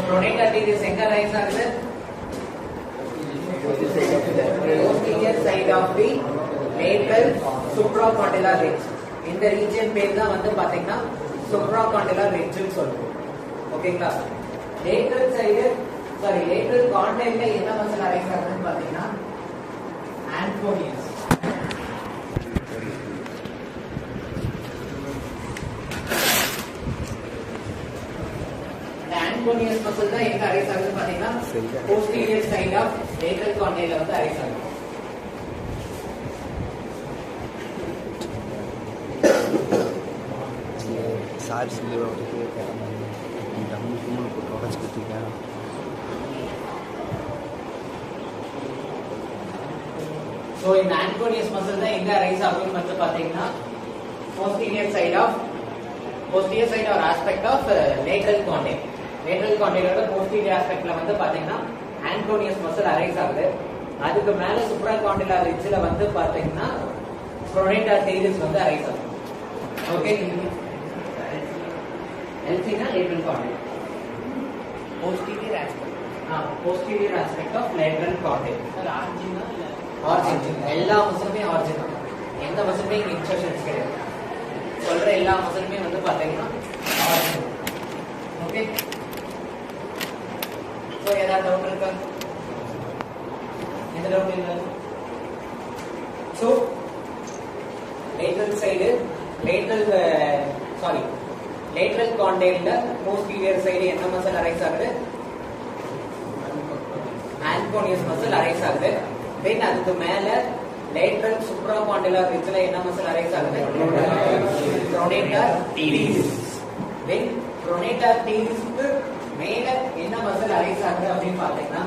pronator teres enga rise agudhu posterior side of the lateral supracondylar ridge. இந்த region பேர் தான் வந்து பாத்தீங்கன்னா supracondylar ridge னு சொல்லுவோம். ஓகேங்களா? lateral side lateral condyle ல என்ன மசில் அரைஸ் ஆகுதுன்னு பாத்தீங்கன்னா anconeus. anconeus muscle தான் எங்க அரைஸ் ஆகுதுன்னு பாத்தீங்கன்னா posterior side of lateral condyle ல வந்து அரைஸ் ஆகுது. साइड से ले रहा हूँ डमी को टॉर्च करती है. So in anconeus muscle தான் எங்க ரைஸ் ஆகும்னு வந்து பாத்தீங்கன்னா posterior side or aspect of lateral condyle. lateral condyle ஓட posterior aspectல வந்து பாத்தீங்கன்னா anconeus muscle ரைஸ் ஆகுது. அதுக்கு மேல supracondylar ridgeல வந்து பாத்தீங்கன்னா pronator teres வந்து ரைஸ் ஆகுது. Okay, LC na lateral condyle. posterior aspect of lateral condyle. origin எல்லா மசிலுமே origin தான். எந்த மசிலுமே இங்க இன்சர்ஷன்ஸ் கிடையாது. சொல்ற எல்லா மசிலுமே வந்து பாத்தீங்கன்னா origin. ஓகே, சோ ஏதாவது டவுட் இருக்கா? எந்த டவுட் இல்ல? சோ lateral condyle ல posterior side என்ன மசில் அரைஸ் ஆகுது? anconeus muscle அரைஸ் ஆகுது. then அதுக்கு மேல lateral supracondylar ridgeல என்ன மசில் அரைஸ் ஆகுது? pronator teres. then pronator teres க்கு மேல என்ன மசில் அரைஸ் ஆகுது அப்படினு பாத்தீங்கன்னா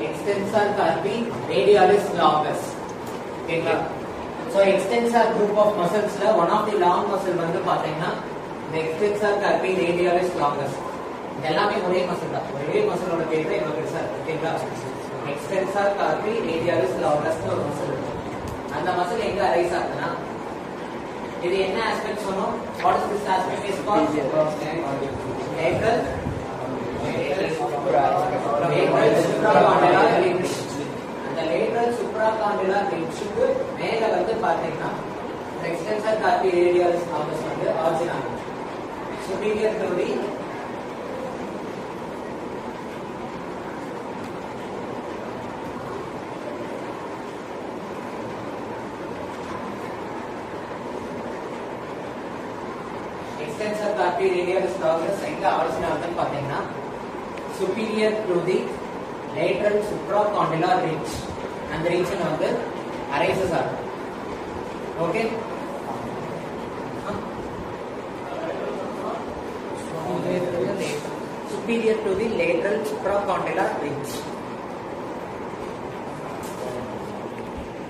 extensor carpi radialis longus. ஓகேங்களா? So extensor group of muscles ல one of the long muscle வந்து பாத்தீங்கன்னா the extensor carpi radialis longus. எல்லாமே ஒரே மசில் தான். ஒரே மசிலோட பேர் தான் இவ்வளவு பெருசா இருக்கு. ஓகேங்களா? extensor carpi radialis longus ஒரு மசில் இருக்கு. அந்த மசில் எங்க அரைஸ் ஆகுதுன்னா இது என்ன ஆஸ்பெக்ட் சொன்னோம்? what is this aspect is called lateral supracondylar ridge. அந்த lateral supracondylar ridge க்கு மேல வந்து பாத்தீங்கன்னா extensor carpi radialis longus வந்து origin ஆகுது. superior to the extensor carpi radialis longus எங்க origin ஆகுதுன்னு பாத்தீங்கன்னா superior to the lateral supracondylar ridge. அந்த region வந்து arises ஆகுது. Okay, superior to the lateral supracondylar ridge.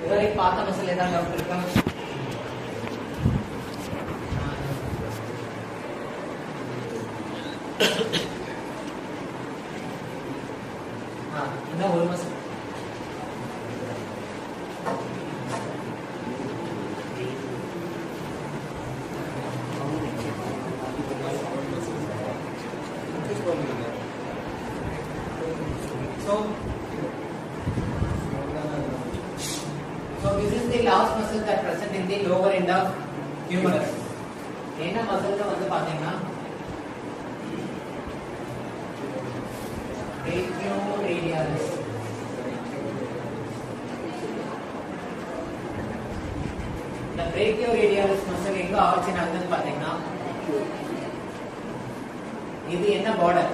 இதுவரை பார்த்த மசில் ஏதாவது டவுட் இருக்கா? இன்னும் ஒரு muscle So this is the last muscle that present in the lower end of humerus. என்ன மசில் வந்து பாத்தீங்கன்னா brachioradialis. இந்த brachioradialis muscle எங்க ஆரிஜின் ஆகுதுன்னு பாத்தீங்கன்னா இது என்ன பார்டர்?